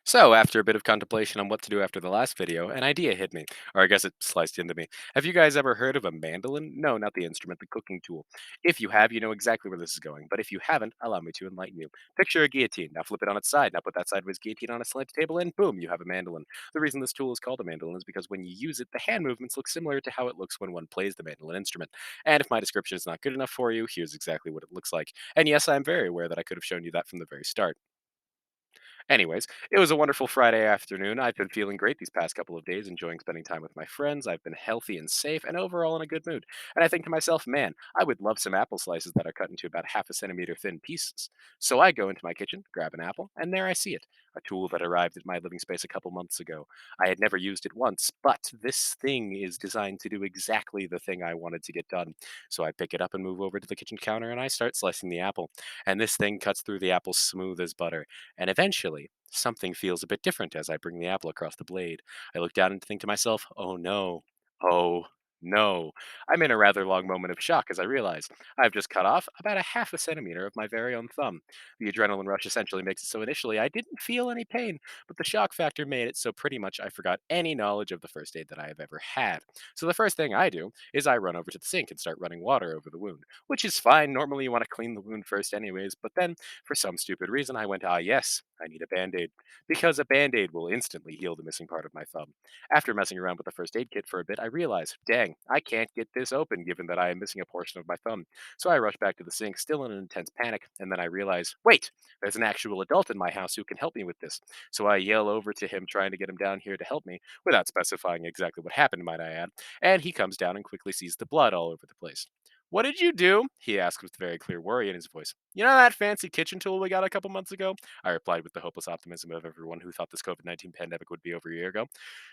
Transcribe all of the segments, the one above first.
So, after a bit of contemplation on what to do after the last video, an idea hit me. Or I guess it sliced into me. Have you guys ever heard of a mandolin? No, not the instrument, the cooking tool. If you have, you know exactly where this is going. But if you haven't, allow me to enlighten you. Picture a guillotine. Now flip it on its side. Now put that sideways guillotine on a slanted table, and boom, you have a mandolin. The reason this tool is called a mandolin is because when you use it, the hand movements look similar to how it looks when one plays the mandolin instrument. And if my description is not good enough for you, here's exactly what it looks like. And yes, I'm very aware that I could have shown you that from the very start. Anyways, it was a wonderful Friday afternoon. I've been feeling great these past couple of days, enjoying spending time with my friends. I've been healthy and safe, and overall in a good mood. And I think to myself, man, I would love some apple slices that are cut into about half a centimeter thin pieces. So I go into my kitchen, grab an apple, and there I see it, a tool that arrived at my living space a couple months ago. I had never used it once, but this thing is designed to do exactly the thing I wanted to get done. So I pick it up and move over to the kitchen counter, and I start slicing the apple. And this thing cuts through the apple smooth as butter. And eventually, something feels a bit different as I bring the apple across the blade. I look down and think to myself, oh no, oh no. I'm in a rather long moment of shock as I realize I've just cut off about a half a centimeter of my very own thumb. The adrenaline rush essentially makes it so initially I didn't feel any pain, but the shock factor made it so pretty much I forgot any knowledge of the first aid that I have ever had. So the first thing I do is I run over to the sink and start running water over the wound, which is fine. Normally you want to clean the wound first anyways, but then for some stupid reason, I went, ah, yes, I need a band aid, because a band aid will instantly heal the missing part of my thumb. After messing around with the first aid kit for a bit, I realized, dang, I can't get this open given that I am missing a portion of my thumb. So I rush back to the sink, still in an intense panic, and then I realize, wait, there's an actual adult in my house who can help me with this. So I yell over to him, trying to get him down here to help me, without specifying exactly what happened, might I add, and he comes down and quickly sees the blood all over the place. What did you do? He asked with very clear worry in his voice. You know that fancy kitchen tool we got a couple months ago? I replied with the hopeless optimism of everyone who thought this COVID-19 pandemic would be over a year ago.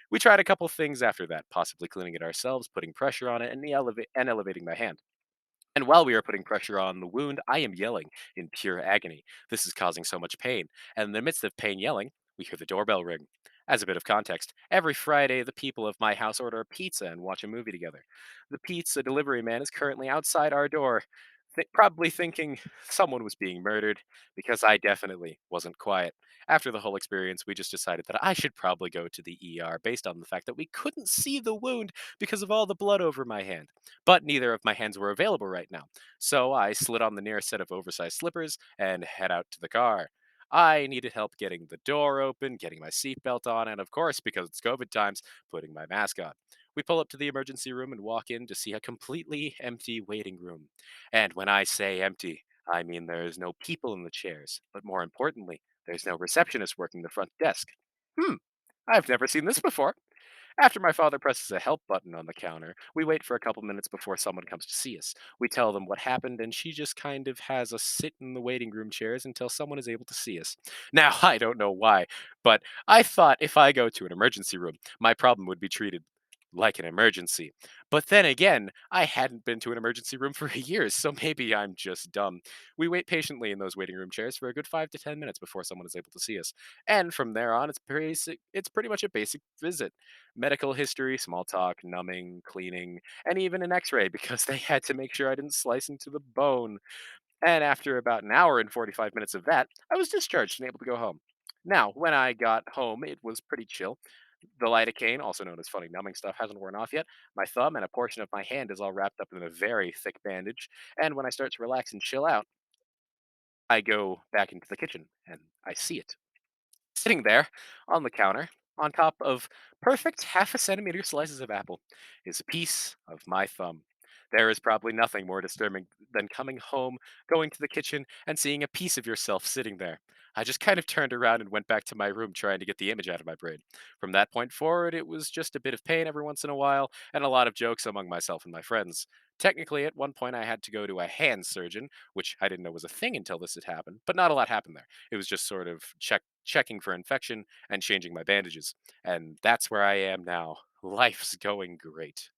We tried a couple things after that, possibly cleaning it ourselves, putting pressure on it, and elevating my hand. And while we are putting pressure on the wound, I am yelling in pure agony. This is causing so much pain. And in the midst of pain yelling, we hear the doorbell ring. As a bit of context, every Friday the people of my house order a pizza and watch a movie together. The pizza delivery man is currently outside our door, probably thinking someone was being murdered, because I definitely wasn't quiet. After the whole experience, we just decided that I should probably go to the ER based on the fact that we couldn't see the wound because of all the blood over my hand. But neither of my hands were available right now. So I slid on the nearest set of oversized slippers and head out to the car. I needed help getting the door open, getting my seatbelt on, and of course, because it's COVID times, putting my mask on. We pull up to the emergency room and walk in to see a completely empty waiting room. And when I say empty, I mean there's no people in the chairs, but more importantly, there's no receptionist working the front desk. Hmm, I've never seen this before. After my father presses a help button on the counter, we wait for a couple minutes before someone comes to see us. We tell them what happened, and she just kind of has us sit in the waiting room chairs until someone is able to see us. Now, I don't know why, but I thought if I go to an emergency room, my problem would be treated like an emergency. But then again, I hadn't been to an emergency room for years, so maybe I'm just dumb. We wait patiently in those waiting room chairs for a good 5 to 10 minutes before someone is able to see us. And from there on, it's pretty much a basic visit. Medical history, small talk, numbing, cleaning, and even an x ray because they had to make sure I didn't slice into the bone. And after about an hour and 45 minutes of that, I was discharged and able to go home. Now, when I got home, it was pretty chill. The lidocaine, also known as funny numbing stuff, hasn't worn off yet. My thumb and a portion of my hand is all wrapped up in a very thick bandage. And when I start to relax and chill out, I go back into the kitchen and I see it. Sitting there on the counter, on top of perfect half a centimeter slices of apple, is a piece of my thumb. There is probably nothing more disturbing than coming home, going to the kitchen, and seeing a piece of yourself sitting there. I just kind of turned around and went back to my room trying to get the image out of my brain. From that point forward, it was just a bit of pain every once in a while and a lot of jokes among myself and my friends. Technically, at one point, I had to go to a hand surgeon, which I didn't know was a thing until this had happened, but not a lot happened there. It was just sort of checking for infection and changing my bandages. And that's where I am now. Life's going great.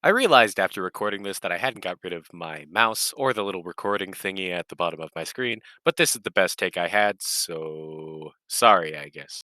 I realized after recording this that I hadn't got rid of my mouse or the little recording thingy at the bottom of my screen, but this is the best take I had, so sorry, I guess.